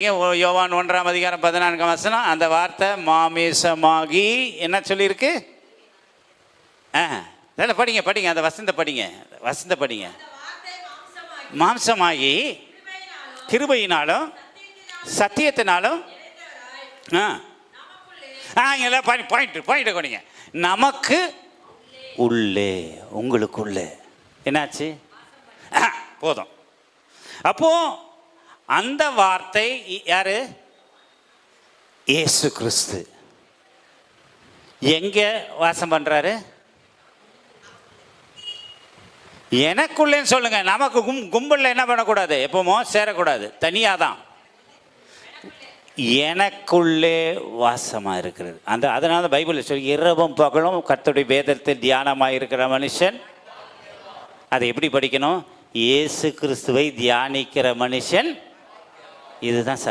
யோவான் 1:14 அந்த வார்த்தை மாமிசமாகி என்ன சொல்லியிருக்கு? படிங்க படிங்க, அந்த வசந்த படிங்க. மாம்சமாகி கிருபையினாலும் சத்தியத்தினாலும் பாயிண்ட் கொடுங்க. நமக்கு உள்ளே, உங்களுக்குள்ளே என்னாச்சு? போதும். அப்போ அந்த வார்த்தை யாரு? இயேசு கிறிஸ்து. எங்க வாசம் பண்றாரு? எனக்குள்ளேன்னு சொல்லுங்க. நமக்கு கும்பல்ல என்ன பண்ணக்கூடாது? எப்பவுமோ சேரக்கூடாது, தனியாதான். எனக்குள்ளே வாசமா இருக்கிறது. அதனால பைபிள் சொல்லி இரவும் பகலும் கர்த்தருடைய வேதத்தில் தியானமாக இருக்கிற மனுஷன். அதை எப்படி படிக்கணும்? இயேசு கிறிஸ்துவை தியானிக்கிற மனுஷன். இதுதான்